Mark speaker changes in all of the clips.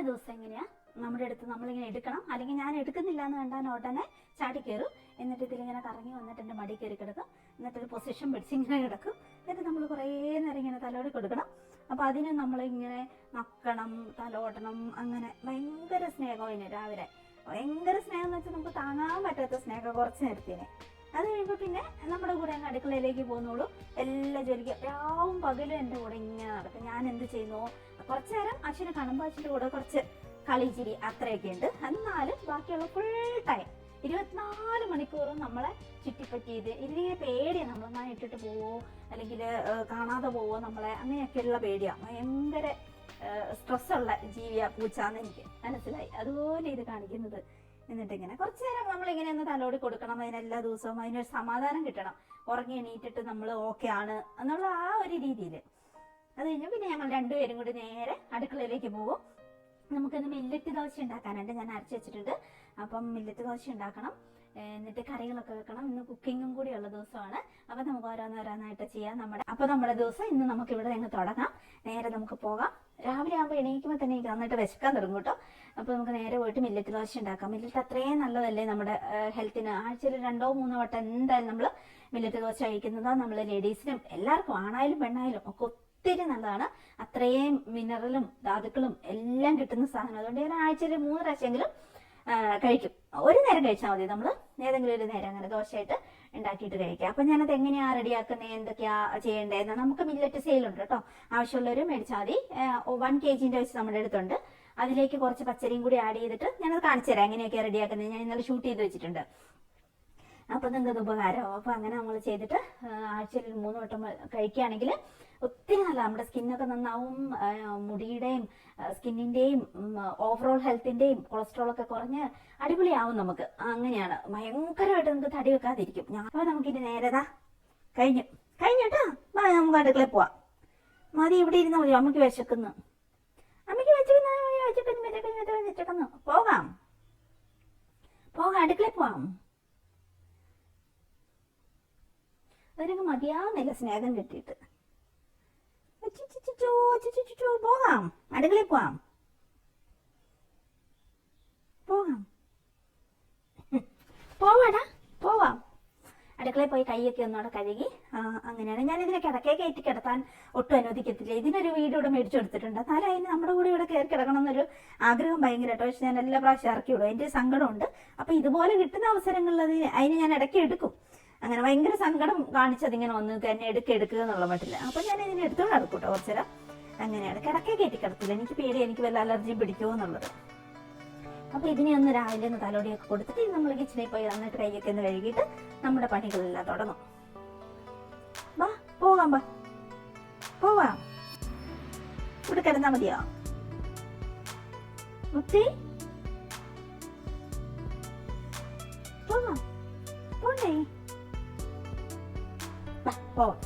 Speaker 1: ദിവസം എങ്ങനെയാ നമ്മുടെ അടുത്ത് നമ്മളിങ്ങനെ എടുക്കണം, അല്ലെങ്കിൽ ഞാൻ എടുക്കുന്നില്ല എന്ന് കണ്ടാൽ ഉടനെ ചാടി കയറും. എന്നിട്ട് ഇതിലിങ്ങനെ കറങ്ങി വന്നിട്ട് എൻ്റെ മടി കയറി കിടക്കും. എന്നിട്ടൊരു പൊസിഷൻ പിടിച്ച് ഇങ്ങനെ കിടക്കും. എന്നിട്ട് നമ്മൾ കുറേ നേരം ഇങ്ങനെ തലോടി കൊടുക്കണം. അപ്പോൾ അതിന് നമ്മളിങ്ങനെ നക്കണം, തലോടണം, അങ്ങനെ ഭയങ്കര സ്നേഹം. രാവിലെ ഭയങ്കര സ്നേഹം എന്ന് വെച്ചാൽ നമുക്ക് താങ്ങാൻ പറ്റാത്ത സ്നേഹം കുറച്ച് നേരത്തിന്. അത് കഴിയുമ്പോൾ പിന്നെ നമ്മുടെ കൂടെ അങ്ങ് അടുക്കളയിലേക്ക് പോകുന്നുള്ളൂ. എല്ലാ ജോലിക്കും രാവും പകലും എൻ്റെ കൂടെ ഇങ്ങനെ നടക്കും. ഞാൻ എന്ത് ചെയ്യുന്നു, കുറച്ച് നേരം അച്ഛനെ കാണുമ്പോൾ അച്ഛൻ്റെ കൂടെ കുറച്ച് കളിച്ചിരി അത്രയൊക്കെ ഉണ്ട്. എന്നാലും ബാക്കിയുള്ള ഫുൾ ടൈം 24 മണിക്കൂറും നമ്മളെ ചുറ്റിപ്പറ്റി ഇതിനെ പേടിയാണ്. നമ്മളെന്നാ ഇട്ടിട്ട് പോവോ അല്ലെങ്കിൽ കാണാതെ പോവോ നമ്മളെ, അങ്ങനെയൊക്കെയുള്ള പേടിയാണ്. ഭയങ്കര സ്ട്രെസ്സുള്ള ജീവിയാ പൂച്ചാന്ന് എനിക്ക് മനസ്സിലായി. അതുപോലെ ഇത് കാണിക്കുന്നത്. എന്നിട്ടിങ്ങനെ കുറച്ച് നേരം നമ്മളിങ്ങനെ ഒന്ന് തലോടി കൊടുക്കണം. അതിനെല്ലാ ദിവസവും അതിനൊരു സമാധാനം കിട്ടണം. ഉറങ്ങി എണീറ്റിട്ട് നമ്മൾ ഓക്കെ ആണ് എന്നുള്ള ആ ഒരു രീതിയിൽ. അത് കഴിഞ്ഞ് പിന്നെ ഞങ്ങൾ രണ്ടുപേരും കൂടി നേരെ അടുക്കളയിലേക്ക് പോകും. നമുക്കിന്ന് മില്ലറ്റ് ദോശ ഉണ്ടാക്കാനുണ്ട്. ഞാൻ അരച്ച് വെച്ചിട്ടുണ്ട്. അപ്പം മില്ലറ്റ് ദോശ ഉണ്ടാക്കണം. എന്നിട്ട് കറികളൊക്കെ വെക്കണം. ഇന്ന് കുക്കിങ്ങും കൂടി ഉള്ള ദിവസമാണ്. അപ്പം നമുക്ക് ഓരോന്നോരോന്നായിട്ട് ചെയ്യാം. നമ്മുടെ ദിവസം ഇന്ന് നമുക്ക് ഇവിടെ നിന്ന് തുടങ്ങാം. നേരെ നമുക്ക് പോകാം. രാവിലെ ആകുമ്പോൾ എണീക്കുമ്പോൾ തന്നെ എനിക്ക് നന്നായിട്ട് വിശക്കാൻ തുടങ്ങും കേട്ടോ. അപ്പോൾ നമുക്ക് നേരെ പോയിട്ട് മില്ലറ്റ് ദോശ ഉണ്ടാക്കാം. മില്ലറ്റ് അത്രയും നല്ലതല്ലേ നമ്മുടെ ഹെൽത്തിന്. ആഴ്ചയിൽ 2-3 വട്ടം എന്തായാലും നമ്മൾ മില്ലറ്റ് ദോശ കഴിക്കുന്നതാണ്. നമ്മൾ ലേഡീസിനും എല്ലാവർക്കും, ആണായാലും പെണ്ണായാലും ഒക്കെ ഒത്തിരി നല്ലതാണ്. അത്രയും മിനറലും ധാതുക്കളും എല്ലാം കിട്ടുന്ന സാധനം. അതുകൊണ്ട് ഞാൻ ആഴ്ചയിൽ 3 പ്രാവശ്യമെങ്കിലും കഴിക്കും. ഒരു നേരം കഴിച്ചാൽ മതി. നമ്മൾ ഏതെങ്കിലും ഒരു നേരം അങ്ങനെ ദോശയായിട്ട് ഉണ്ടാക്കിയിട്ട് കഴിക്കുക. അപ്പം ഞാനത് എങ്ങനെയാണ് റെഡിയാക്കുന്നത്, എന്തൊക്കെയാ ചെയ്യേണ്ടതെന്ന് നമുക്ക് മില്ലറ്റ് സെയിലുണ്ട് കേട്ടോ. ആവശ്യമുള്ളവർ മേടിച്ചാൽ മതി. 1 kg വെച്ച് നമ്മുടെ അടുത്തുണ്ട്. അതിലേക്ക് കുറച്ച് പച്ചരിയും കൂടി ആഡ് ചെയ്തിട്ട് ഞാനത് കാണിച്ചു തരാം എങ്ങനെയൊക്കെയാണ് റെഡിയാക്കുന്നത്. ഞാൻ ഇന്നലെ ഷൂട്ട് ചെയ്ത് വെച്ചിട്ടുണ്ട്. അപ്പം നിങ്ങൾക്ക് അത് ഉപകാരമാവും. അപ്പോൾ അങ്ങനെ നമ്മൾ ചെയ്തിട്ട് ആഴ്ചയിൽ 3 വട്ടം കഴിക്കുകയാണെങ്കിൽ ഒത്തിരി നല്ല, നമ്മുടെ സ്കിന്നൊക്കെ നന്നാവും. മുടിയുടെയും സ്കിന്നിൻ്റെയും ഓവറോൾ ഹെൽത്തിൻ്റെയും കൊളസ്ട്രോളൊക്കെ കുറഞ്ഞ് അടിപൊളിയാവും നമുക്ക്. അങ്ങനെയാണ്. ഭയങ്കരമായിട്ട് നമുക്ക് തടി വെക്കാതിരിക്കും. അപ്പോൾ നമുക്കിനി നേരതാ കഴിഞ്ഞു കേട്ടോ. നമുക്ക് അടുക്കളയിൽ പോവാം. മതി, ഇവിടെ ഇരുന്നാൽ മതി. അമ്മയ്ക്ക് വിശക്കുന്നു. പോകാം അടുക്കളയിൽ പോവാം. അതിനൊക്കെ മതിയാവുന്നില്ല സ്നേഹം കിട്ടിയിട്ട്. പോകാം അടുക്കളയിൽ പോവാം. പോവാടാ പോവാം. അടുക്കളയിൽ പോയി കൈയൊക്കെ ഒന്നോടെ കഴുകി. അങ്ങനെയാണ് ഞാൻ ഇതിനെ കിടക്കേ കയറ്റി കിടത്താൻ ഒട്ടും അനുവദിക്കത്തില്ല. ഇതിനൊരു വീട് ഇവിടെ മേടിച്ചു കൊടുത്തിട്ടുണ്ട്. എന്നാലും അതിന് നമ്മുടെ കൂടെ ഇവിടെ കയറി കിടക്കണം എന്നൊരു ആഗ്രഹം ഭയങ്കരമായിട്ട്. പക്ഷെ ഞാൻ എല്ലാ പ്രാവശ്യം ഇറക്കി വിടും. എൻ്റെ സങ്കടമുണ്ട്. അപ്പൊ ഇതുപോലെ കിട്ടുന്ന അവസരങ്ങളിൽ അതിന് ഞാൻ ഇടയ്ക്ക് എടുക്കും. അങ്ങനെ ഭയങ്കര സങ്കടം കാണിച്ചതിങ്ങനെ വന്ന് തന്നെ എടുക്കുക എന്നുള്ള മട്ടില്ല. അപ്പൊ ഞാൻ ഇതിനെ എടുത്തോണ്ട് നടക്കൂട്ടോ കുറച്ചു നേരം. അങ്ങനെയാണ്. കിടക്കേ കയറ്റി കിടത്തില്ല. എനിക്ക് പേടി, എനിക്ക് വല്ല അലർജി പിടിക്കുമോ എന്നുള്ളത്. അപ്പൊ ഇതിനെ ഒന്ന് രാവിലെ ഒന്ന് തലോടിയൊക്കെ കൊടുത്തിട്ട് നമ്മൾ കിച്ചണിൽ പോയി നന്നായിട്ട് കൈയൊക്കെ ഒന്ന് കഴുകിയിട്ട് നമ്മുടെ പണികളെല്ലാം തുടങ്ങും. പോവാം. ഇവിടെ കിടന്നാ മതിയോ മുത്തി? പോണ്ടേ? പോവാം.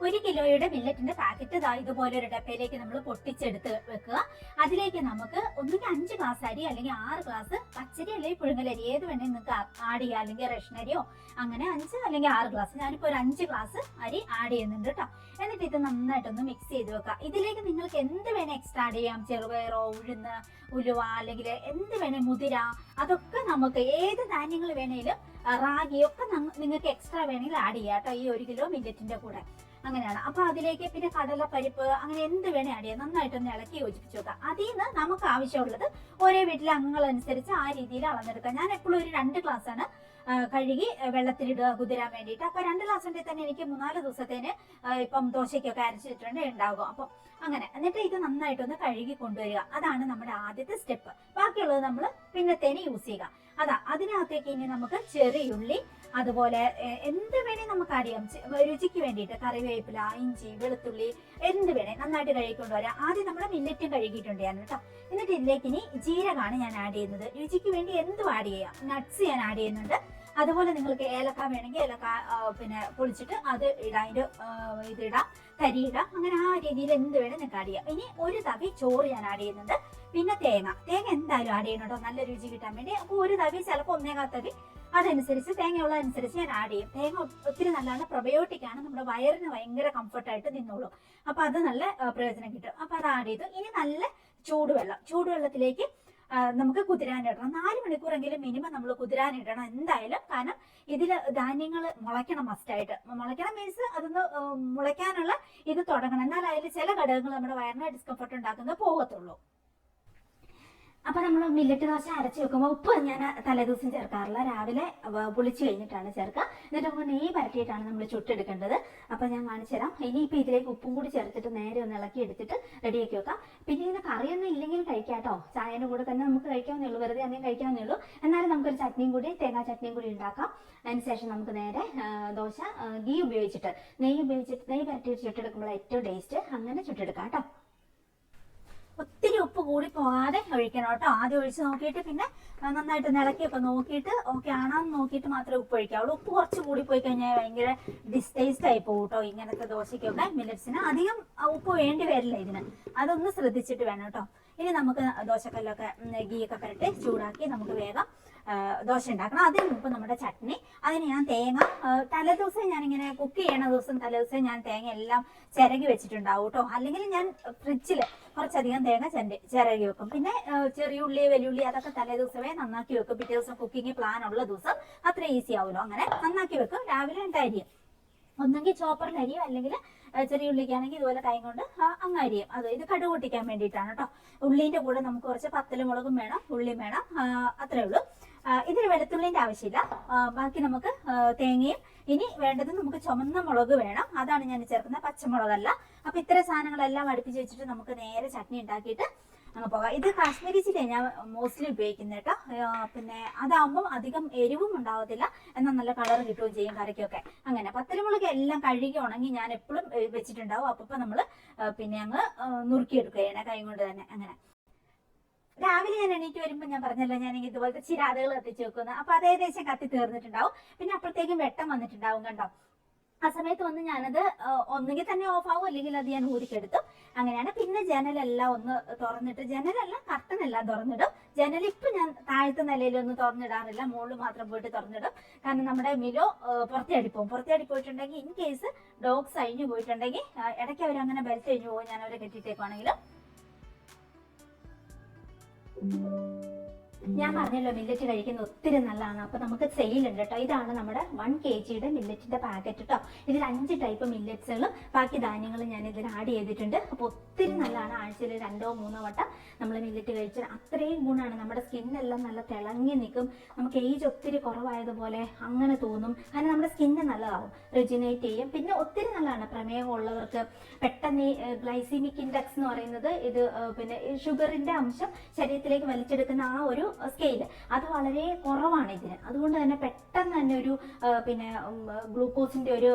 Speaker 1: ഒരു കിലോയുടെ മില്ലറ്റിന്റെ പാക്കറ്റ് ഇതുപോലെ ഒരു ഡപ്പയിലേക്ക് നമ്മൾ പൊട്ടിച്ചെടുത്ത് വെക്കുക. അതിലേക്ക് നമുക്ക് ഒന്നുകിൽ 5 ഗ്ലാസ് അരി അല്ലെങ്കിൽ 6 ഗ്ലാസ് പച്ചരി അല്ലെങ്കിൽ പുഴുങ്ങലരി ഏത് വേണമെങ്കിൽ നിങ്ങൾക്ക് ആഡ് ചെയ്യാം. അല്ലെങ്കിൽ റേഷനരിയോ അങ്ങനെ 5 അല്ലെങ്കിൽ 6 ഗ്ലാസ്. ഞാനിപ്പോൾ ഒരു 5 ഗ്ലാസ് അരി ആഡ് ചെയ്യുന്നുണ്ട് കേട്ടോ. എന്നിട്ട് ഇത് നന്നായിട്ടൊന്ന് മിക്സ് ചെയ്ത് വെക്കുക. ഇതിലേക്ക് നിങ്ങൾക്ക് എന്ത് വേണേൽ എക്സ്ട്രാ ആഡ് ചെയ്യാം. ചെറുപയറോ ഉഴുന്ന് ഉലുവ അല്ലെങ്കിൽ എന്ത് വേണേൽ മുതിര, അതൊക്കെ നമുക്ക് ഏത് ധാന്യങ്ങൾ വേണേലും റാഗിയൊക്കെ നിങ്ങൾക്ക് എക്സ്ട്രാ വേണമെങ്കിൽ ആഡ് ചെയ്യാം കേട്ടോ ഈ 1 കിലോ മില്ലറ്റിന്റെ കൂടെ. അങ്ങനെയാണ്. അപ്പൊ അതിലേക്ക് പിന്നെ കടലപ്പരിപ്പ് അങ്ങനെ എന്ത് വേണേ ആഡ് ചെയ്യാം. നന്നായിട്ടൊന്ന് ഇളക്കി യോജിപ്പിച്ചു വെക്കാം. അതിൽ നിന്ന് നമുക്ക് ആവശ്യമുള്ളത് ഓരോ വീട്ടിലെ അംഗങ്ങൾ അനുസരിച്ച് ആ രീതിയിൽ അളന്നെടുക്കാം. ഞാൻ എപ്പോഴും ഒരു 2 ഗ്ലാസ്സാണ് കഴുകി വെള്ളത്തിലിടുക കുതിരാൻ വേണ്ടിയിട്ട്. അപ്പൊ 2 ഗ്ലാസ് ഉണ്ടെങ്കിൽ തന്നെ എനിക്ക് 3-4 ദിവസത്തേന് ഇപ്പം ദോശയ്ക്കൊക്കെ അരച്ചിട്ടുണ്ട് ഉണ്ടാകും. അപ്പം അങ്ങനെ എന്നിട്ട് ഇത് നന്നായിട്ടൊന്ന് കഴുകി കൊണ്ടുവരിക. അതാണ് നമ്മുടെ ആദ്യത്തെ സ്റ്റെപ്പ്. ബാക്കിയുള്ളത് നമ്മൾ പിന്നത്തേന് യൂസ് ചെയ്യുക. അതിനകത്തേക്ക് ഇനി നമുക്ക് ചെറിയുള്ളി, അതുപോലെ എന്ത് വേണേ നമുക്ക് അറിയാം. രുചിക്ക് വേണ്ടിയിട്ട് കറിവേപ്പില, ഇഞ്ചി, വെളുത്തുള്ളി എന്ത് വേണേ നന്നായിട്ട് കഴുകിക്കൊണ്ടുവരാം. ആദ്യം നമ്മുടെ മില്ലറ്റും കഴുകിയിട്ടുണ്ട് ഞാൻ കേട്ടോ. എന്നിട്ട് ഇതിലേക്ക് ഇനി ജീരകമാണ് ഞാൻ ആഡ് ചെയ്യുന്നത്. രുചിക്ക് വേണ്ടി എന്തും ആഡ് ചെയ്യാം. നട്ട്സ് ഞാൻ ആഡ് ചെയ്യുന്നുണ്ട്. അതുപോലെ നിങ്ങൾക്ക് ഏലക്ക വേണമെങ്കിൽ ഏലക്ക പിന്നെ പൊളിച്ചിട്ട് അത് ഇടാം, അതിന്റെ ഇതിടാം, തരി ഇടാം. അങ്ങനെ ആ രീതിയിൽ എന്ത് വേണം നിങ്ങൾക്ക് ആഡ് ചെയ്യാം. ഇനി ഒരു തവി ചോറ് ഞാൻ ആഡ് ചെയ്യുന്നുണ്ട്. പിന്നെ തേങ്ങ എന്തായാലും ആഡ് ചെയ്യണം കേട്ടോ, നല്ല രുചി കിട്ടാൻ വേണ്ടി. അപ്പോൾ ഒരു തവി ചിലപ്പോൾ 1.25 തവി, അതനുസരിച്ച് തേങ്ങയുള്ളതനുസരിച്ച് ഞാൻ ആഡ് ചെയ്യും. തേങ്ങ ഒത്തിരി നല്ലതാണ്, പ്രൊബയോട്ടിക് ആണ്, നമ്മുടെ വയറിന് ഭയങ്കര കംഫർട്ടായിട്ട് നിന്നോളൂ. അപ്പൊ അത് നല്ല പ്രയോജനം കിട്ടും. അപ്പൊ അത് ആഡ് ചെയ്തു. ഇനി നല്ല ചൂടുവെള്ളത്തിലേക്ക് നമുക്ക് കുതിരാനിടണം. 4 മണിക്കൂറെങ്കിലും മിനിമം നമ്മൾ കുതിരാനിടണം എന്തായാലും. കാരണം ഇതിൽ ധാന്യങ്ങൾ മുളയ്ക്കണം, മസ്റ്റായിട്ട് മുളയ്ക്കണം. മീൻസ് അതൊന്ന് മുളയ്ക്കാനുള്ള ഇത് തുടങ്ങണം, എന്നാൽ അതിൽ ചില ഘടകങ്ങൾ നമ്മുടെ വയറിന് ഡിസ്കംഫർട്ട് ഉണ്ടാക്കുന്നത് പോകത്തുള്ളൂ. അപ്പൊ നമ്മൾ മില്ലറ്റ് ദോശ അരച്ച് വെക്കുമ്പോൾ ഉപ്പ് ഞാൻ തലേദിവസം ചേർക്കാറില്ല, രാവിലെ പൊളിച്ച് കഴിഞ്ഞിട്ടാണ് ചേർക്കുക. എന്നിട്ട് നമുക്ക് നെയ്യ് പരട്ടിയിട്ടാണ് നമ്മൾ ചുട്ടെടുക്കേണ്ടത്. അപ്പൊ ഞാൻ കാണിച്ചു തരാം. ഇനിയിപ്പോൾ ഇതിലേക്ക് ഉപ്പും കൂടി ചേർത്തിട്ട് നേരെ ഒന്ന് ഇളക്കി എടുത്തിട്ട് റെഡിയാക്കി വെക്കാം. പിന്നെ ഇതിന് കറിയൊന്നും ഇല്ലെങ്കിൽ കഴിക്കാം കേട്ടോ, ചായയുടെ കൂടെ തന്നെ നമുക്ക് കഴിക്കാവുന്നേ ഉള്ളൂ, വെറുതെ അധികം കഴിക്കാവുന്നേ ഉള്ളൂ. എന്നാലും നമുക്കൊരു ചട്നിയും കൂടി, തേങ്ങാ ചട്നിയും കൂടി ഉണ്ടാക്കാം. അതിനുശേഷം നമുക്ക് നേരെ ദോശ നെയ്യ് പരട്ടിയിട്ട് ചുട്ടെടുക്കുമ്പോൾ ഏറ്റവും ടേസ്റ്റ്. അങ്ങനെ ചുട്ടെടുക്കാം കേട്ടോ. ഒത്തിരി ഉപ്പ് കൂടി പോകാതെ ഒഴിക്കണം കേട്ടോ. ആദ്യം ഒഴിച്ച് നോക്കിയിട്ട് പിന്നെ നന്നായിട്ട് ഇളക്കിയൊക്കെ നോക്കിയിട്ട് ഓക്കെ ആണോന്ന് നോക്കിയിട്ട് മാത്രമേ ഉപ്പ് ഒഴിക്കാവുള്ളൂ. ഉപ്പ് കുറച്ച് കൂടി പോയി കഴിഞ്ഞാൽ ഭയങ്കര ഡിസ്റ്റേസ്റ്റ് ആയി പോകും കേട്ടോ. ഇങ്ങനത്തെ ദോശയ്ക്കൊക്കെ മില്ലറ്റ്സിന് അധികം ഉപ്പ് വേണ്ടി വരില്ല ഇതിന്, അതൊന്ന് ശ്രദ്ധിച്ചിട്ട് വേണം കേട്ടോ. ഇനി നമുക്ക് ദോശക്കല്ലൊക്കെ ഗീയൊക്കെ പുരട്ടി ചൂടാക്കി നമുക്ക് വേഗം ദോശ ഉണ്ടാക്കണം. അതിന് മുമ്പ് നമ്മുടെ ചട്നി, അതിന് ഞാൻ തേങ്ങ തലേദിവസം ഞാനിങ്ങനെ കുക്ക് ചെയ്യണ ദിവസം തലേദിവസം ഞാൻ തേങ്ങ എല്ലാം ചിരകി വെച്ചിട്ടുണ്ടാവും കേട്ടോ. അല്ലെങ്കിൽ ഞാൻ ഫ്രിഡ്ജിൽ കുറച്ചധികം തേങ്ങ ചിരകി വെക്കും. പിന്നെ ചെറിയ ഉള്ളി, വലിയുള്ളി അതൊക്കെ തലേദിവസമേ നന്നാക്കി വെക്കും. പിറ്റേ ദിവസം കുക്കിംഗ് പ്ലാൻ ഉള്ള ദിവസം അത്ര ഈസി ആവുമല്ലോ, അങ്ങനെ നന്നാക്കി വെക്കും. രാവിലെ അരിയും, ഒന്നെങ്കിൽ ചോപ്പറിൽ അരിയും, അല്ലെങ്കിൽ ചെറിയ ഉള്ളിക്കാണെങ്കിൽ ഇതുപോലെ കൈ കൊണ്ട് അങ്ങ് അരിയും. അത് ഇത് കടുക് പൊട്ടിക്കാൻ വേണ്ടിയിട്ടാണ് കേട്ടോ. ഉള്ളിന്റെ കൂടെ നമുക്ക് കുറച്ച് പത്തലുമുളകും വേണം, ഉള്ളിയും വേണം, അത്രേ ഉള്ളൂ. ഇതിന് വെളുത്തുള്ളിന്റെ ആവശ്യമില്ല. ബാക്കി നമുക്ക് തേങ്ങയും, ഇനി വേണ്ടത് നമുക്ക് ചുമന്ന മുളക് വേണം, അതാണ് ഞാൻ ചേർക്കുന്നത്, പച്ചമുളകല്ല. അപ്പൊ ഇത്രയും സാധനങ്ങളെല്ലാം അടുപ്പിച്ച് വെച്ചിട്ട് നമുക്ക് നേരെ ചട്നി ഉണ്ടാക്കിയിട്ട് അങ്ങ് പോകാം. ഇത് കാശ്മീരി ചില്ലി ഞാൻ മോസ്റ്റ്ലി ഉപയോഗിക്കുന്നത് കേട്ടോ. പിന്നെ അതാകുമ്പോൾ അധികം എരിവും ഉണ്ടാവത്തില്ല, എന്നാൽ നല്ല കളർ കിട്ടുകയും ചെയ്യും കറിക്കൊക്കെ. അങ്ങനെ പത്തലുമുളക് എല്ലാം കഴുകി ഉണങ്ങി ഞാൻ എപ്പോഴും വെച്ചിട്ടുണ്ടാവും. അപ്പൊ നമ്മൾ പിന്നെ അങ്ങ് നുറുക്കിയെടുക്കുകയാണ് കൈ കൊണ്ട് തന്നെ. അങ്ങനെ രാവിലെ ഞാൻ എണീറ്റ് വരുമ്പോൾ ഞാൻ പറഞ്ഞല്ലോ, ഞാൻ ഇതുപോലത്തെ ചിരാതുകൾ കത്തിച്ച് വെക്കുന്നത്. അപ്പൊ അത് ഏകദേശം കത്തി തീർന്നിട്ടുണ്ടാവും. പിന്നെ അപ്പോഴത്തേക്കും വെട്ടം വന്നിട്ടുണ്ടാവും കണ്ടോ. ആ സമയത്ത് വന്ന് ഞാനത് ഒന്നുകിൽ തന്നെ ഓഫ് ആവും, അല്ലെങ്കിൽ അത് ഞാൻ ഊരിക്കെടുത്തു. അങ്ങനെയാണ്. പിന്നെ ജനലെല്ലാം ഒന്ന് തുറന്നിട്ട്, കർട്ടനെല്ലാം തുറന്നിടും. ജനൽ ഇപ്പൊ ഞാൻ താഴത്തെ നിലയിലൊന്നും തുറന്നിടാറില്ല, മുകളിൽ മാത്രം പോയിട്ട് തുറന്നിടും. കാരണം നമ്മുടെ മിലോ പുറത്തേടി പോയിട്ടുണ്ടെങ്കിൽ, ഇൻ കേസ് ഡോഗ്സ് അഴിഞ്ഞു പോയിട്ടുണ്ടെങ്കിൽ, ഇടയ്ക്ക് അവരങ്ങനെ ബെൽറ്റ് അഴിഞ്ഞു പോകും, ഞാൻ അവരെ കെട്ടിയിട്ടേക്കുവാണെങ്കിലും. ഞാൻ പറഞ്ഞല്ലോ മില്ലറ്റ് കഴിക്കുന്നത് ഒത്തിരി നല്ലതാണ്. അപ്പൊ നമുക്ക് സെയിൽ ഉണ്ട് കേട്ടോ. ഇതാണ് നമ്മുടെ 1 kg മില്ലറ്റിന്റെ പാക്കറ്റ് കേട്ടോ. ഇതിൽ 5 ടൈപ്പ് മില്ലറ്റ്സുകളും ബാക്കി ധാന്യങ്ങളും ഞാൻ ഇതിൽ ആഡ് ചെയ്തിട്ടുണ്ട്. അപ്പൊ ഒത്തിരി നല്ലതാണ്. ആഴ്ചയിൽ 2 or 3 വട്ടം നമ്മൾ മില്ലറ്റ് കഴിച്ചാൽ അത്രയും ഗുണമാണ്. നമ്മുടെ സ്കിന്നെല്ലാം നല്ല തിളങ്ങി നിൽക്കും. നമുക്ക് ഏജ് ഒത്തിരി കുറവായതുപോലെ അങ്ങനെ തോന്നും. കാരണം നമ്മുടെ സ്കിന്ന് നല്ലതാവും, റെജിനേറ്റ് ചെയ്യും. പിന്നെ ഒത്തിരി നല്ലതാണ് പ്രമേഹം ഉള്ളവർക്ക്. പെട്ടെന്ന് ഗ്ലൈസീമിക് ഇൻഡെക്സ് എന്ന് പറയുന്നത് ഇത്, പിന്നെ ഷുഗറിന്റെ അംശം ശരീരത്തിലേക്ക് വലിച്ചെടുക്കുന്ന ആ ഒരു സ്കെയിൽ, അത് വളരെ കുറവാണ് ഇതിന്. അതുകൊണ്ട് തന്നെ പെട്ടെന്ന് തന്നെ ഒരു പിന്നെ ഗ്ലൂക്കോസിന്റെ ഒരു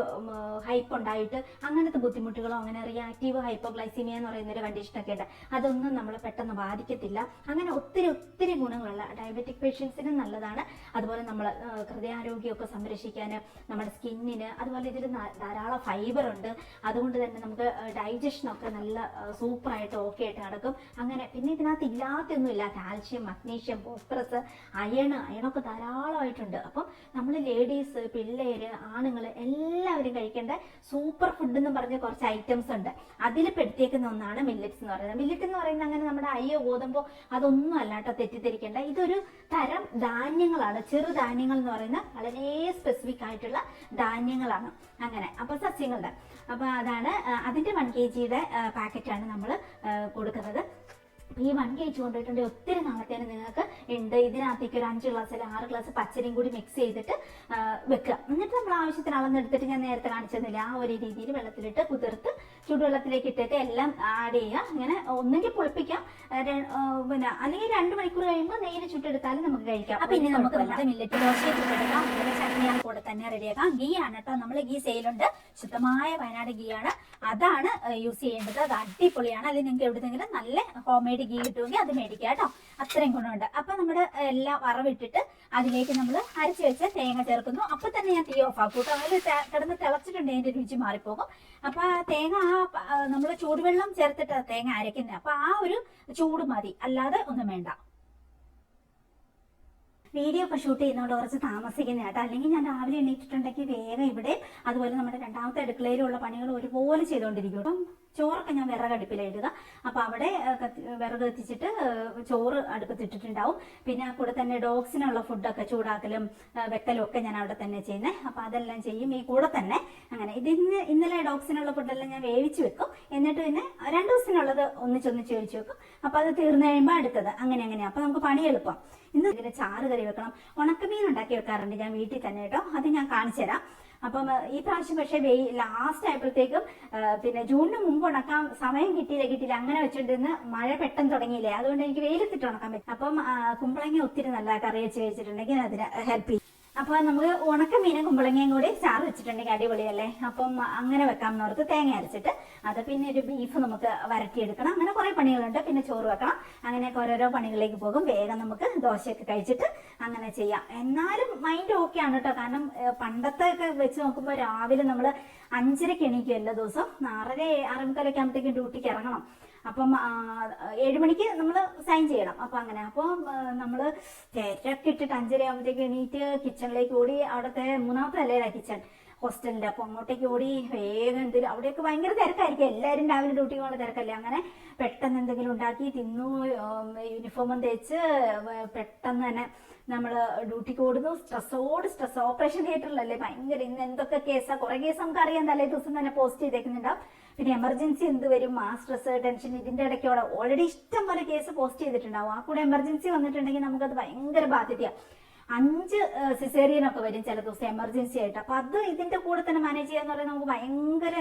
Speaker 1: ഹൈപ്പ് ഉണ്ടായിട്ട് അങ്ങനത്തെ ബുദ്ധിമുട്ടുകളോ, അങ്ങനെ റിയാക്റ്റീവ് ഹൈപ്പോഗ്ലൈസീമിയ എന്ന് പറയുന്ന ഒരു കണ്ടീഷനൊക്കെ ഉണ്ട്. അതൊന്നും നമ്മളെ പെട്ടെന്ന് ബാധിക്കത്തില്ല. അങ്ങനെ ഒത്തിരി ഗുണങ്ങളുള്ള ഡയബറ്റിക് പേഷ്യൻസിന് നല്ലതാണ്. അതുപോലെ നമ്മൾ ഹൃദയാരോഗ്യമൊക്കെ സംരക്ഷിക്കാൻ, നമ്മുടെ സ്കിന്നിന്, അതുപോലെ ഇതിൽ ധാരാളം ഫൈബർ ഉണ്ട്. അതുകൊണ്ട് തന്നെ നമുക്ക് ഡൈജഷനൊക്കെ നല്ല സൂപ്പറായിട്ട് ഓക്കെ ആയിട്ട് നടക്കും. അങ്ങനെ പിന്നെ ഇതിനകത്ത് ഇല്ലാത്തൊന്നുമില്ല, കാൽഷ്യം, മഗ്നീഷ്യം, ഫോസ്ഫറസ്, അയണൊക്കെ ധാരാളമായിട്ടുണ്ട്. അപ്പം നമ്മൾ ലേഡീസ്, പിള്ളേര്, ആണുങ്ങൾ എല്ലാവരും കഴിക്കേണ്ട സൂപ്പർ ഫുഡ് എന്ന് പറഞ്ഞ കുറച്ച് ഐറ്റംസ് ഉണ്ട്. അതിൽ പെടുത്തിയേക്കുന്ന ഒന്നാണ് മില്ലറ്റ്സ് എന്ന് പറയുന്നത്. മില്ലറ്റ് എന്ന് പറയുന്നത് അങ്ങനെ നമ്മുടെ അയ്യോ ഗോതമ്പോ അതൊന്നും അല്ല കേട്ടോ, തെറ്റിദ്ധരിക്കേണ്ട. ഇതൊരു തരം ധാന്യങ്ങളാണ്. ചെറുധാന്യങ്ങൾ എന്ന് പറയുന്ന വളരെ സ്പെസിഫിക് ആയിട്ടുള്ള ധാന്യങ്ങളാണ്. അങ്ങനെ അപ്പൊ സസ്യങ്ങളുടെ, അപ്പൊ അതാണ് അതിന്റെ 1 kg പാക്കറ്റാണ് നമ്മൾ കൊടുക്കുന്നത്. ഈ 1 kg കൊണ്ടുപോയിട്ടുണ്ടെങ്കിൽ ഒത്തിരി നാളത്തേന് നിങ്ങൾക്ക് ഉണ്ട്. ഇതിനകത്തേക്ക് ഒരു 5 ഗ്ലാസ് അല്ലെങ്കിൽ 6 ഗ്ലാസ് പച്ചരിയും കൂടി മിക്സ് ചെയ്തിട്ട് വെക്കുക. എന്നിട്ട് നമ്മൾ ആവശ്യത്തിന് അളന്നെടുത്തിട്ട്, ഞാൻ നേരത്തെ കാണിച്ചതില്ല ആ ഒരു രീതിയിൽ വെള്ളത്തിലിട്ട് കുതിർത്ത് ചൂടുവെള്ളത്തിലേക്ക് ഇട്ടിട്ട് എല്ലാം ആഡ് ചെയ്യുക. ഇങ്ങനെ ഒന്നെങ്കിൽ പൊളിപ്പിക്കാം, പിന്നെ അല്ലെങ്കിൽ 2 മണിക്കൂർ കഴിയുമ്പോൾ നെയ്യിൽ ചുട്ടെടുത്താലും നമുക്ക് കഴിക്കാം. അപ്പൊ ഇനി നമുക്ക് മില്ലറ്റ് ദോശയൊക്കെ എടുക്കാം. ചട്നിയാണ് കൂടെ തന്നെ റെഡിയാക്കാം. ഗീ ആണ് കേട്ടോ, നമ്മൾ ഗീ സെയിലുണ്ട്, ശുദ്ധമായ വയനാട് ഗീ ആണ്, അതാണ് യൂസ് ചെയ്യേണ്ടത്. അത് അടിപൊളിയാണ്. അത് നിങ്ങൾക്ക് എവിടെന്നെങ്കിലും നല്ല ഹോം മെയ്ഡ് ഗീ കിട്ടുമെങ്കിൽ അത് മേടിക്കുക കേട്ടോ, അത്രയും ഗുണമുണ്ട്. അപ്പൊ നമ്മുടെ എല്ലാം വറവിട്ടിട്ട് അതിലേക്ക് നമ്മൾ അരച്ച് വെച്ച തേങ്ങ ചേർക്കുന്നു. അപ്പൊ തന്നെ ഞാൻ തീ ഓഫ് ആക്കും കേട്ടോ, അതിൽ കിടന്ന് തിളച്ചിട്ടുണ്ട് അതിന്റെ രുചി മാറിപ്പോകും. അപ്പൊ ആ തേങ്ങ നമ്മൾ ചൂടുവെള്ളം ചേർത്തിട്ട് തേങ്ങ അരക്കുന്നത്, അപ്പൊ ആ ഒരു ചൂട് മതി, അല്ലാതെ ഒന്നും വേണ്ട. വീഡിയോ ഒക്കെ ഷൂട്ട് ചെയ്യുന്നതുകൊണ്ട് കുറച്ച് താമസിക്കുന്ന കേട്ടോ, അല്ലെങ്കിൽ ഞാൻ രാവിലെ എണീറ്റിട്ടുണ്ടെങ്കിൽ വേഗം ഇവിടെ അതുപോലെ നമ്മുടെ രണ്ടാമത്തെ അടുക്കളയിലുള്ള പണികൾ ഒരുപോലെ ചെയ്തുകൊണ്ടിരിക്കും. അപ്പം ചോറൊക്കെ ഞാൻ വിറകടുപ്പിലിടുക. അപ്പൊ അവിടെ വിറക് എത്തിച്ചിട്ട് ചോറ് അടുപ്പത്തിട്ടിട്ടുണ്ടാവും. പിന്നെ ആ കൂടെ തന്നെ ഡോഗ്സിനുള്ള ഫുഡൊക്കെ ചൂടാക്കലും വെക്കലും ഒക്കെ ഞാൻ അവിടെ തന്നെ ചെയ്യുന്നത്. അപ്പൊ അതെല്ലാം ചെയ്യും ഈ കൂടെ തന്നെ. അങ്ങനെ ഇന്നലെ ഡോഗ്സിനുള്ള ഫുഡെല്ലാം ഞാൻ വേവിച്ച് വെക്കും, എന്നിട്ട് പിന്നെ 2 ദിവസത്തിനുള്ളത് ഒന്നിച്ചൊന്നിച്ച് വേവിച്ച് വെക്കും. അപ്പൊ അത് തീർന്നു കഴിയുമ്പോൾ അടുത്തത് അങ്ങനെ. അപ്പൊ നമുക്ക് പണി എളുപ്പം. ഇന്ന് ഇതിന് ചാറ് കറി വെക്കണം. ഉണക്കമീൻ ഉണ്ടാക്കി വെക്കാറുണ്ട് ഞാൻ വീട്ടിൽ തന്നെ കേട്ടോ, അത് ഞാൻ കാണിച്ചു തരാം. അപ്പം ഈ പ്രാവശ്യം പക്ഷേ ലാസ്റ്റ് ആയപ്പോഴത്തേക്കും പിന്നെ ജൂണിന് മുമ്പ് ഉണക്കാൻ സമയം കിട്ടിയില്ല, അങ്ങനെ വെച്ചിട്ടിരുന്ന് മഴ പെട്ടെന്ന് തുടങ്ങിയില്ലേ, അതുകൊണ്ട് എനിക്ക് വെയിലത്തിട്ട് ഉണക്കാൻ പറ്റും. അപ്പം കുമ്പളങ്ങ ഒത്തിരി നല്ല കറി വെച്ച് കഴിച്ചിട്ടുണ്ടെങ്കിൽ അതിന് ഹെൽപ്പ് ചെയ്യും. അപ്പൊ നമുക്ക് ഉണക്കമീനും കുമ്പളങ്ങയും കൂടി ചാറ് വെച്ചിട്ടുണ്ടെങ്കിൽ അടിപൊളിയല്ലേ. അപ്പം അങ്ങനെ വെക്കാമെന്ന് ഓർത്ത് തേങ്ങ അരച്ചിട്ട് അത്, പിന്നെ ഒരു ബീഫ് നമുക്ക് വരട്ടിയെടുക്കണം. അങ്ങനെ കുറെ പണികളുണ്ട്. പിന്നെ ചോറ് വെക്കണം. അങ്ങനെയൊക്കെ ഓരോരോ പണികളിലേക്ക് പോകും. വേഗം നമുക്ക് ദോശയൊക്കെ കഴിച്ചിട്ട് അങ്ങനെ ചെയ്യാം. എന്നാലും മൈൻഡ് ഓക്കെ ആണ് കേട്ടോ, കാരണം പണ്ടത്തെ ഒക്കെ വെച്ച് നോക്കുമ്പോൾ രാവിലെ നമ്മൾ 5:30 എണീക്കും എല്ലാ ദിവസവും. 6:30 6:45 ആകുമ്പോഴത്തേക്കും ഡ്യൂട്ടിക്ക് ഇറങ്ങണം. അപ്പം 7 മണിക്ക് നമ്മൾ സൈൻ ചെയ്യണം. അപ്പൊ അങ്ങനെ അപ്പോൾ നമ്മൾ തിരക്ക് ഇട്ടിട്ട് 5:30 ആകുമ്പോഴത്തേക്ക് എണീറ്റ് കിച്ചണിലേക്ക് ഓടി. അവിടുത്തെ 3ാമത്തെ അല്ലേലാ കിച്ചൺ ഹോസ്റ്റലിന്റെ, അപ്പൊ അങ്ങോട്ടേക്ക് ഓടി വേഗം എന്തെങ്കിലും, അവിടെയൊക്കെ ഭയങ്കര തിരക്കായിരിക്കും, എല്ലാവരും രാവിലെ ഡ്യൂട്ടിക്ക് പോകുന്ന തിരക്കല്ലേ. അങ്ങനെ പെട്ടെന്ന് എന്തെങ്കിലും ഉണ്ടാക്കി തിന്നു, യൂണിഫോമും തേച്ച് പെട്ടെന്ന് തന്നെ നമ്മൾ ഡ്യൂട്ടിക്ക് ഓടുന്നു. സ്ട്രെസ്. ഓപ്പറേഷൻ തിയേറ്ററിലല്ലേ ഭയങ്കര, ഇന്ന് എന്തൊക്കെ കേസാ, കുറെ കേസ് നമുക്ക് അറിയാം, തലേ ദിവസം തന്നെ പോസ്റ്റ് ചെയ്തേക്കുന്നുണ്ടാവും. പിന്നെ എമർജൻസി എന്ത് വരും, ആ സ്ട്രെസ് ടെൻഷൻ, ഇതിന്റെ ഇടയ്ക്കോടെ ഓൾറെഡി ഇഷ്ടം പോലെ കേസ് പോസ്റ്റ് ചെയ്തിട്ടുണ്ടാവും. ആ കൂടെ എമർജൻസി വന്നിട്ടുണ്ടെങ്കിൽ നമുക്കത് ഭയങ്കര ബാധ്യതയാണ്. 5 സിസേറിയനൊക്കെ വരും ചില ദിവസം എമർജൻസി ആയിട്ട്. അപ്പൊ അത് ഇതിന്റെ കൂടെ തന്നെ മാനേജ് ചെയ്യാന്ന് പറയുന്നത് നമുക്ക് ഭയങ്കര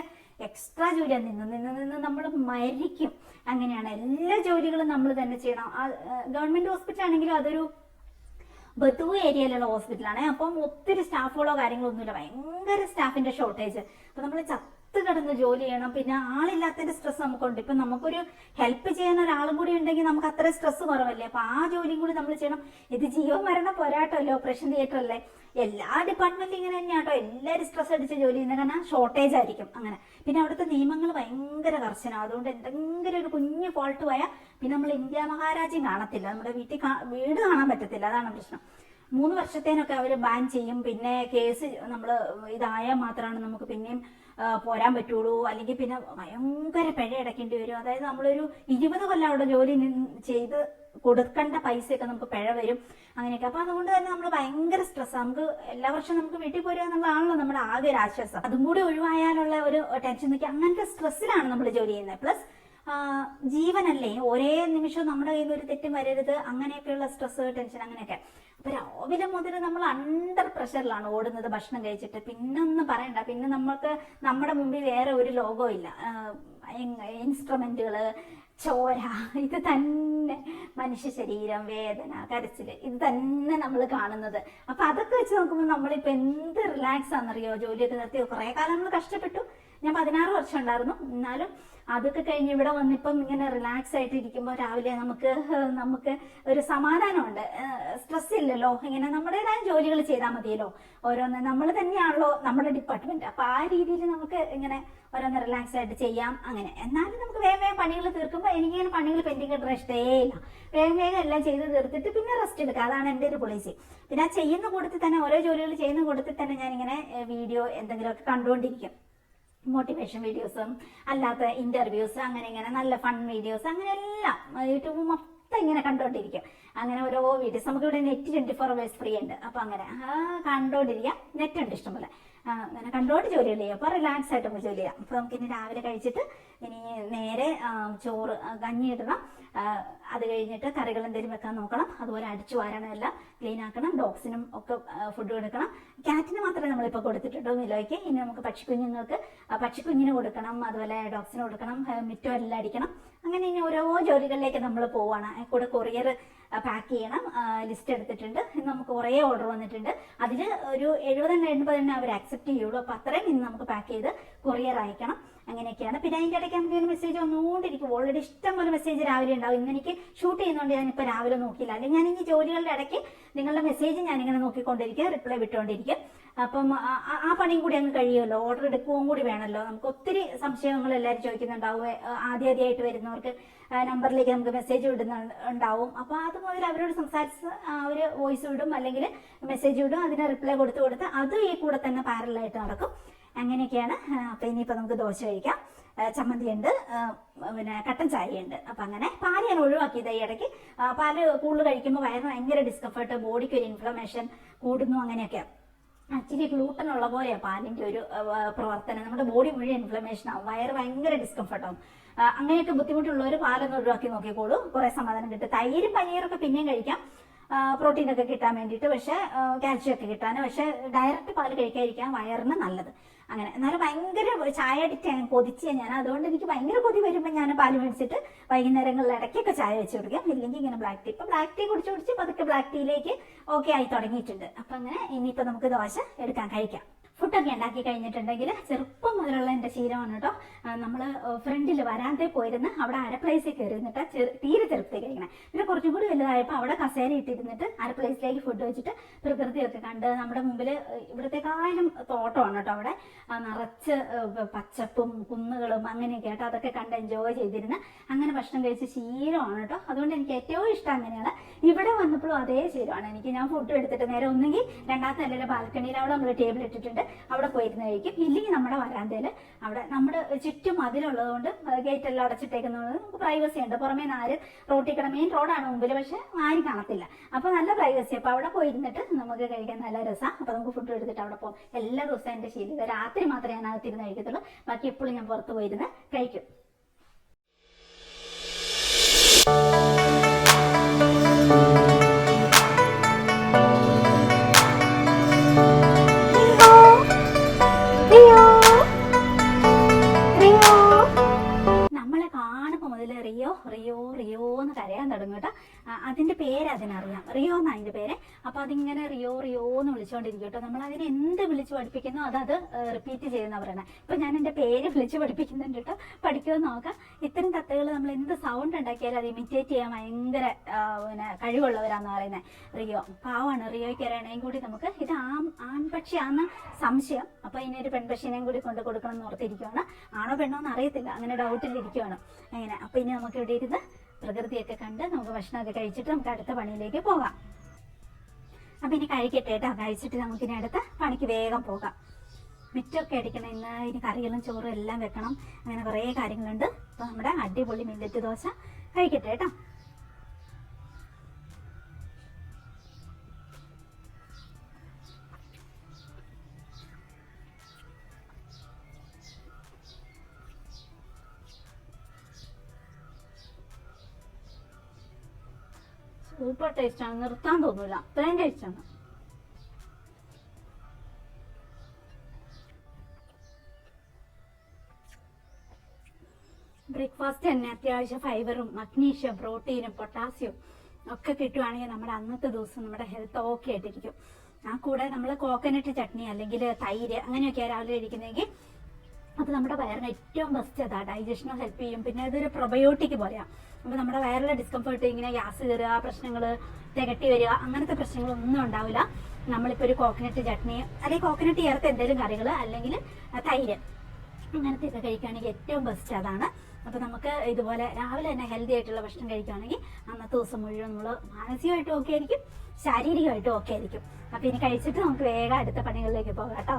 Speaker 1: എക്സ്ട്രാ ജോലിയാണ്. നിന്ന് നമ്മൾ മരിക്കും. അങ്ങനെയാണ് എല്ലാ ജോലികളും നമ്മൾ തന്നെ ചെയ്യണം. ഗവൺമെന്റ് ഹോസ്പിറ്റൽ ആണെങ്കിലും അതൊരു ബത്തു ഏരിയയിലുള്ള ഹോസ്പിറ്റലാണ്. അപ്പം ഒത്തിരി സ്റ്റാഫുകളോ കാര്യങ്ങളോ ഒന്നുമില്ല, ഭയങ്കര സ്റ്റാഫിന്റെ ഷോർട്ടേജ്. അപ്പൊ നമ്മൾ കിടന്ന് ജോലി ചെയ്യണം. പിന്നെ ആളില്ലാത്തതിന്റെ സ്ട്രെസ് നമുക്കുണ്ട്. ഇപ്പൊ നമുക്കൊരു ഹെൽപ്പ് ചെയ്യാൻ ഒരാളും കൂടി ഉണ്ടെങ്കിൽ നമുക്ക് അത്ര സ്ട്രെസ് കുറവല്ലേ. അപ്പൊ ആ ജോലിയും കൂടി നമ്മൾ ചെയ്യണം. ഇത് ജീവൻ മരണ പോരാട്ടമല്ലേ, ഓപ്പറേഷൻ തിയേറ്റർ അല്ലേ. എല്ലാ ഡിപ്പാർട്ട്മെന്റിലും ഇങ്ങനെ തന്നെയാട്ടോ, എല്ലാവരും സ്ട്രെസ് അടിച്ച് ജോലി ചെയ്യുന്നത്, കാരണം ഷോർട്ടേജ് ആയിരിക്കും. അങ്ങനെ പിന്നെ അവിടുത്തെ നിയമങ്ങൾ ഭയങ്കര കർശനം. അതുകൊണ്ട് എന്തെങ്കിലും ഒരു കുഞ്ഞു ഫോൾട്ട് പോയാൽ പിന്നെ നമ്മൾ ഇന്ത്യ മഹാരാജ്യം കാണത്തില്ല, നമ്മുടെ വീട് കാണാൻ പറ്റത്തില്ല. അതാണ് പ്രശ്നം. 3 വർഷത്തേനൊക്കെ അവർ ബാൻ ചെയ്യും. പിന്നെ കേസ് നമ്മൾ ഇതായാൽ മാത്രമാണ് നമുക്ക് പിന്നെയും പോരാൻ പറ്റുള്ളൂ. അല്ലെങ്കിൽ പിന്നെ ഭയങ്കര പിഴ അടയ്ക്കേണ്ടി വരും. അതായത് നമ്മളൊരു 20 കൊല്ലം അവിടെ ജോലി ചെയ്ത് കൊടുക്കേണ്ട പൈസയൊക്കെ നമുക്ക് പിഴ വരും. അങ്ങനെയൊക്കെ. അപ്പൊ അതുകൊണ്ട് തന്നെ നമ്മൾ ഭയങ്കര സ്ട്രെസ്. നമുക്ക് എല്ലാ വർഷവും നമുക്ക് വീട്ടിൽ പോരുക എന്നുള്ളതാണല്ലോ നമ്മുടെ ആകെ ഒരു ആശ്വാസം. അതും കൂടി ഒഴിവായാലുള്ള ഒരു ടെൻഷൻ നിൽക്കുക. അങ്ങനത്തെ സ്ട്രെസ്സിലാണ് നമ്മൾ ജോലി ചെയ്യുന്നത്. പ്ലസ് ജീവനല്ലേ, ഒരേ നിമിഷം നമ്മുടെ കയ്യിൽ ഒരു തെറ്റും വരരുത്, അങ്ങനെയൊക്കെയുള്ള സ്ട്രെസ് ടെൻഷൻ അങ്ങനെയൊക്കെ. അപ്പൊ രാവിലെ മുതൽ നമ്മൾ അണ്ടർ പ്രഷറിലാണ് ഓടുന്നത് ഭക്ഷണം കഴിച്ചിട്ട്. പിന്നൊന്നും പറയണ്ട. പിന്നെ നമ്മൾക്ക് നമ്മുടെ മുമ്പിൽ വേറെ ഒരു ലോകവും ഇല്ല. ഇൻസ്ട്രുമെന്റുകള്, ചോര, ഇത് തന്നെ, മനുഷ്യ ശരീരം, വേദന, കരച്ചില്, ഇത് തന്നെ നമ്മൾ കാണുന്നത്. അപ്പൊ അതൊക്കെ വെച്ച് നോക്കുമ്പോൾ നമ്മളിപ്പോ എന്ത് റിലാക്സ് ആണെന്നറിയോ. ജോലിയൊക്കെ നിർത്തി കുറെ കാലം നമ്മൾ കഷ്ടപ്പെട്ടു. ഞാൻ 16 വർഷം ഉണ്ടായിരുന്നു. എന്നാലും അതൊക്കെ കഴിഞ്ഞ് ഇവിടെ വന്നിപ്പം ഇങ്ങനെ റിലാക്സ് ആയിട്ട് ഇരിക്കുമ്പോൾ രാവിലെ നമുക്ക് ഒരു സമാധാനമുണ്ട്. സ്ട്രെസ് ഇല്ലല്ലോ. ഇങ്ങനെ നമ്മുടേതായ ജോലികൾ ചെയ്താൽ മതിയല്ലോ. ഓരോന്ന് നമ്മൾ തന്നെയാണല്ലോ നമ്മുടെ ഡിപ്പാർട്ട്മെന്റ്. അപ്പൊ ആ രീതിയിൽ നമുക്ക് ഇങ്ങനെ ഓരോന്ന് റിലാക്സ് ആയിട്ട് ചെയ്യാം. അങ്ങനെ എന്നാലും നമുക്ക് വേഗം പണികൾ തീർക്കുമ്പോൾ എനിക്കിങ്ങനെ പണികൾ പെൻഡിങ് ഇടുന്ന ഇഷ്ടേയില്ല. വേഗം എല്ലാം ചെയ്ത് തീർത്തിട്ട് പിന്നെ റെസ്റ്റ് എടുക്കുക. അതാണ് എൻ്റെ ഒരു പോളിസി. പിന്നെ ആ ചെയ്യുന്ന കൂട്ടത്തിൽ തന്നെ, ഓരോ ജോലികൾ ചെയ്യുന്ന കൂട്ടത്തിൽ തന്നെ ഞാനിങ്ങനെ വീഡിയോ എന്തെങ്കിലുമൊക്കെ കണ്ടുകൊണ്ടിരിക്കും. മോട്ടിവേഷൻ വീഡിയോസും അല്ലാത്ത ഇന്റർവ്യൂസ്, അങ്ങനെ ഇങ്ങനെ നല്ല ഫൺ വീഡിയോസ്, അങ്ങനെ എല്ലാം യൂട്യൂബ് മൊത്തം ഇങ്ങനെ കണ്ടോണ്ടിരിക്കും. അങ്ങനെ ഓരോ വീഡിയോസ്. നമുക്ക് ഇവിടെ നെറ്റ് 24 hours ഫ്രീ ഉണ്ട്. അപ്പൊ അങ്ങനെ കണ്ടോണ്ടിരിക്കാം. നെറ്റ് ഉണ്ട് ഇഷ്ടംപോലെ. അങ്ങനെ കണ്ടോണ്ട് ജോലി ചെയ്യാം. അപ്പൊ റിലാക്സ് ആയിട്ട് നമുക്ക് ജോലി ചെയ്യാം. അപ്പൊ നമുക്ക് ഇനി രാവിലെ കഴിച്ചിട്ട് ഇനി ഇനി നേരെ ചോറ് കഞ്ഞി ഇടണം. അത് കഴിഞ്ഞിട്ട് കറികൾ എന്തെങ്കിലും വെക്കാൻ നോക്കണം. അതുപോലെ അടിച്ചു വാരണം, എല്ലാം ക്ലീൻ ആക്കണം. ഡോഗ്സിനും ഒക്കെ ഫുഡ് കൊടുക്കണം. ക്യാറ്റിന് മാത്രമേ നമ്മളിപ്പോൾ കൊടുത്തിട്ടുള്ളൂ മിലോയ്ക്ക്. ഇനി നമുക്ക് പക്ഷിക്കുഞ്ഞിന് കൊടുക്കണം, അതുപോലെ ഡോഗ്സിന് കൊടുക്കണം, മിറ്റം എല്ലാം അടിക്കണം. അങ്ങനെ ഇനി ഓരോ ജോലികളിലേക്ക് നമ്മൾ പോവാണ്. കൂടെ കൊറിയർ പാക്ക് ചെയ്യണം. ലിസ്റ്റ് എടുത്തിട്ടുണ്ട്. ഇന്ന് നമുക്ക് കുറേ ഓർഡർ വന്നിട്ടുണ്ട്. അതിൽ ഒരു 70-80 അവർ അക്സെപ്റ്റ് ചെയ്യുള്ളൂ. അപ്പോൾ അത്രയും ഇന്ന് നമുക്ക് പാക്ക് ചെയ്ത് കൊറിയർ അയക്കണം. അങ്ങനെയൊക്കെയാണ്. പിന്നെ അതിൻ്റെ ഇടയ്ക്ക് നമുക്ക് ഒരു മെസ്സേജ് വന്നുകൊണ്ടിരിക്കും. ഓൾറെഡി ഇഷ്ടം പോലെ മെസ്സേജ് രാവിലെ ഉണ്ടാവും. ഇന്ന് എനിക്ക് ഷൂട്ട് ചെയ്യുന്നതുകൊണ്ട് ഞാനിപ്പോൾ രാവിലെ നോക്കിയില്ല. അല്ലെങ്കിൽ ഞാൻ ഈ ജോലികളുടെ ഇടയ്ക്ക് നിങ്ങളുടെ മെസ്സേജ് ഞാനിങ്ങനെ നോക്കിക്കൊണ്ടിരിക്കുക, റിപ്ലൈ വിട്ടുകൊണ്ടിരിക്കും. അപ്പം ആ പണിയും കൂടി അങ്ങ് കഴിയുമല്ലോ. ഓർഡർ എടുക്കുകയും കൂടി വേണമല്ലോ. നമുക്ക് ഒത്തിരി സംശയങ്ങൾ എല്ലാവരും ചോദിക്കുന്നുണ്ടാവും. ആദ്യമായിട്ട് വരുന്നവർക്ക് നമ്പറിലേക്ക് നമുക്ക് മെസ്സേജ് വിടുന്നുണ്ടാവും. അപ്പോൾ അത് മുതൽ അവരോട് സംസാരിച്ച് അവർ വോയിസ് വിടും, അല്ലെങ്കിൽ മെസ്സേജ് വിടും. അതിന് റിപ്ലൈ കൊടുത്ത് അത് ഈ കൂടെ തന്നെ പാരലായിട്ട് നടക്കും. അങ്ങനെയൊക്കെയാണ്. അപ്പം ഇനിയിപ്പോൾ നമുക്ക് ദോശ കഴിക്കാം. ചമ്മന്തി ഉണ്ട്, പിന്നെ കട്ടൻ ചായ ഉണ്ട്. അപ്പം അങ്ങനെ പാല് ഞാൻ ഒഴിവാക്കിയത് ഈ ഇടയ്ക്ക്. പാല് കൂടുതൽ കഴിക്കുമ്പോൾ വയറിന് ഭയങ്കര ഡിസ്കംഫർട്ട്, ബോഡിക്ക് ഒരു ഇൻഫ്ലമേഷൻ കൂടുന്നു. അങ്ങനെയൊക്കെ ആക്ച്വലി ഗ്ലൂട്ടൻ ഉള്ള പോലെയാണ് പാലിൻ്റെ ഒരു പ്രവർത്തനം. നമ്മുടെ ബോഡി മുഴുവൻ ഇൻഫ്ലമേഷൻ ആവും, വയറ് ഭയങ്കര ഡിസ്കംഫർട്ട് ആവും. അങ്ങനെയൊക്കെ ബുദ്ധിമുട്ടുള്ളവർ പാലൊന്ന് ഒഴിവാക്കി നോക്കിക്കോളൂ, കുറേ സമാധാനം കിട്ടും. തൈരും പനീരൊക്കെ പിന്നെയും കഴിക്കാം, പ്രോട്ടീനൊക്കെ കിട്ടാൻ വേണ്ടിയിട്ട്, പക്ഷേ കാൽഷ്യം ഒക്കെ കിട്ടാൻ. പക്ഷേ ഡയറക്റ്റ് പാല് കഴിക്കാതിരിക്കാൻ വയറിന് നല്ലത്. അങ്ങനെ എന്നാലും ഭയങ്കര ചായ അഡിക്റ്റ് ഞാൻ കൊതിച്ച് ഞാൻ. അതുകൊണ്ട് എനിക്ക് ഭയങ്കര കൊതി വരുമ്പോൾ ഞാൻ പാല് മേടിച്ചിട്ട് വൈകുന്നേരങ്ങളിൽ ഇടയ്ക്കൊക്കെ ചായ വെച്ച് കൊടുക്കാം. ഇല്ലെങ്കിൽ ഇങ്ങനെ ബ്ലാക്ക് ടീ. ഇപ്പം ബ്ലാക്ക് ടീ കുടിച്ച് പതുക്കെ ബ്ലാക്ക് ടീയിലേക്ക് ഓക്കെ ആയി തുടങ്ങിയിട്ടുണ്ട്. അപ്പം അങ്ങനെ ഇനിയിപ്പോൾ നമുക്ക് ദോശ എടുക്കാൻ കഴിക്കാം. ഫുഡൊക്കെ ഉണ്ടാക്കി കഴിഞ്ഞിട്ടുണ്ടെങ്കിൽ ചെറുപ്പം മുതലുള്ള എൻ്റെ ശീലമാണ് കേട്ടോ. നമ്മൾ ഫ്രണ്ടിൽ വരാന്തയിൽ പോയിരുന്ന് അവിടെ അരപ്ലേസിൽ കയറിയിരുന്നിട്ട് തീരെ ചെറുപ്പത്തിൽ കഴിക്കണം. പിന്നെ കുറച്ചും കൂടി വലുതായപ്പോൾ അവിടെ കസേര ഇട്ടിരുന്നിട്ട് അരപ്ലേസിലേക്ക് ഫുഡ് വെച്ചിട്ട് പ്രകൃതിയൊക്കെ കണ്ട്, നമ്മുടെ മുമ്പിൽ ഇവിടത്തെക്കാളും തോട്ടമാണ് കേട്ടോ അവിടെ, നിറച്ച് പച്ചപ്പും കുന്നുകളും അങ്ങനെയൊക്കെ ആയിട്ട് അതൊക്കെ കണ്ട് എൻജോയ് ചെയ്തിരുന്ന് അങ്ങനെ ഭക്ഷണം കഴിച്ച ശീലമാണ് കേട്ടോ. അതുകൊണ്ട് എനിക്ക് ഏറ്റവും ഇഷ്ടം അങ്ങനെയാണ്. ഇവിടെ വന്നപ്പോഴും അതേ ശീലമാണ് എനിക്ക്. ഞാൻ ഫുഡ് എടുത്തിട്ട് നേരെ ഒന്നെങ്കിൽ രണ്ടാമത്തെ നിലയിലെ ബാൽക്കണിയിൽ അവിടെ നമ്മൾ ടേബിൾ ഇട്ടിട്ടുണ്ട്, അവിടെ പോയിരുന്ന് കഴിക്കും. ഇല്ലെങ്കിൽ നമ്മുടെ വരാന്തയിൽ അവിടെ നമ്മുടെ ചുറ്റും മതിലുള്ളതുകൊണ്ട് ഗേറ്റ് എല്ലാം അടച്ചിട്ടേക്കുന്നത് നമുക്ക് പ്രൈവസി ഉണ്ട്. പുറമേ ആര് റോട്ടിൽ മെയിൻ റോഡാണ് മുമ്പിൽ, പക്ഷെ ആരും കാണത്തില്ല. അപ്പോൾ നല്ല പ്രൈവസി. അപ്പോൾ അവിടെ പോയിരുന്നിട്ട് നമുക്ക് കഴിക്കാൻ നല്ല രസമാണ്. അപ്പോൾ നമുക്ക് ഫുഡ് എടുത്തിട്ട് അവിടെ പോകും. എല്ലാ ദിവസവും എൻ്റെ ശീലം. രാത്രി മാത്രമേ ഞാൻ അകത്തിരുന്ന് കഴിക്കത്തുള്ളൂ, ബാക്കി എപ്പോഴും ഞാൻ പുറത്ത് പോയിരുന്ന് കഴിക്കും. റിയോ എന്ന് കരയാൻ തുടങ്ങും കേട്ടോ. അതിൻ്റെ പേര് അതിനറിയാം, റിയോ എന്നാണ് അതിൻ്റെ പേര്. അപ്പോൾ അതിങ്ങനെ റിയോ എന്ന് വിളിച്ചുകൊണ്ടിരിക്കും കേട്ടോ. നമ്മൾ അതിനെ എന്ത് വിളിച്ച് പഠിപ്പിക്കുന്നോ അത് റിപ്പീറ്റ് ചെയ്യുന്ന പറയുന്നത്. ഇപ്പം ഞാൻ എൻ്റെ പേര് വിളിച്ച് പഠിപ്പിക്കുന്നുണ്ട് കേട്ടോ, പഠിക്കുമെന്ന് നോക്കാം. ഇത്തരം തത്തകൾ നമ്മൾ എന്ത് സൗണ്ട് ഉണ്ടാക്കിയാലും അത് ഇമിറ്റേറ്റ് ചെയ്യാൻ ഭയങ്കര പിന്നെ കഴിവുള്ളവരാന്ന് പറയുന്നത്. റിയോ പാവാണ്. റിയോയ്ക്ക് ഒരെണ്ണയും കൂടി നമുക്ക്, ഇത് ആൺപക്ഷിയാണെന്ന് സംശയം. അപ്പോൾ ഇതിനൊരു പെൺപക്ഷിനെയും കൂടി കൊണ്ട് കൊടുക്കണം എന്ന് ഓർത്തിരിക്കുകയാണ്. ആണോ പെണ്ണോ എന്ന് അറിയത്തില്ല, അങ്ങനെ ഡൗട്ടിലിരിക്കുകയാണ്. അങ്ങനെ അപ്പോൾ ഇനി നമുക്ക് ഇവിടെ ഇരുന്ന് പ്രകൃതിയൊക്കെ കണ്ട് നമുക്ക് ഭക്ഷണമൊക്കെ കഴിച്ചിട്ട് നമുക്ക് അടുത്ത പണിയിലേക്ക് പോകാം. അപ്പം ഇനി കഴിക്കട്ടെ കേട്ടോ. കഴിച്ചിട്ട് നമുക്കിനി അടുത്ത പണിക്ക് വേഗം പോകാം. മിറ്റമൊക്കെ അടിക്കണം ഇന്ന്. ഇനി കറികളും ചോറും എല്ലാം വെക്കണം. അങ്ങനെ കുറേ കാര്യങ്ങളുണ്ട്. അപ്പോൾ നമ്മുടെ അടിപൊളി മില്ലറ്റ് ദോശ കഴിക്കട്ടെ കേട്ടോ. സൂപ്പർ ടേസ്റ്റാണ്, നിർത്താൻ തോന്നില്ല, അത്രയും ടേസ്റ്റാണ്. ബ്രേക്ക്ഫാസ്റ്റ് തന്നെ അത്യാവശ്യം ഫൈബറും മഗ്നീഷ്യം പ്രോട്ടീനും പൊട്ടാസ്യവും ഒക്കെ കിട്ടുവാണെങ്കിൽ നമ്മുടെ അന്നത്തെ ദിവസം നമ്മുടെ ഹെൽത്ത് ഓക്കെ ആയിട്ടിരിക്കും. ആ കൂടെ നമ്മൾ കോക്കനട്ട് ചട്നി അല്ലെങ്കിൽ തൈര് അങ്ങനെയൊക്കെയാണ് രാവിലെ ഇരിക്കുന്നതെങ്കിൽ അത് നമ്മുടെ വയറിന് ഏറ്റവും ബെസ്റ്റ്. അതാണ് ഡൈജഷനും ഹെൽപ്പ് ചെയ്യും. പിന്നെ അതൊരു പ്രൊബയോട്ടിക് പോലെയാണ്. അപ്പോൾ നമ്മുടെ വയറിലെ ഡിസ്കംഫർട്ട്, ഇങ്ങനെ ഗ്യാസ് കയറുക, പ്രശ്നങ്ങൾ തികട്ടി വരിക, അങ്ങനത്തെ പ്രശ്നങ്ങളൊന്നും ഉണ്ടാവില്ല. നമ്മളിപ്പോൾ ഒരു കോക്കനട്ട് ചട്നി അല്ലെങ്കിൽ കോക്കനട്ട് ചേർത്ത് എന്തെങ്കിലും കറികൾ അല്ലെങ്കിൽ തൈര് അങ്ങനത്തെ ഒക്കെ കഴിക്കുകയാണെങ്കിൽ ഏറ്റവും ബെസ്റ്റ് അതാണ്. അപ്പോൾ നമുക്ക് ഇതുപോലെ രാവിലെ തന്നെ ഹെൽത്തി ആയിട്ടുള്ള ഭക്ഷണം കഴിക്കുകയാണെങ്കിൽ അന്നത്തെ ദിവസം മുഴുവൻ നമ്മൾ മാനസികമായിട്ടും ഓക്കെ ആയിരിക്കും, ശാരീരികമായിട്ടും ഓക്കെ ആയിരിക്കും. അപ്പോൾ ഇനി കഴിച്ചിട്ട് നമുക്ക് വേഗം അടുത്ത പണികളിലേക്ക് പോകാം കേട്ടോ.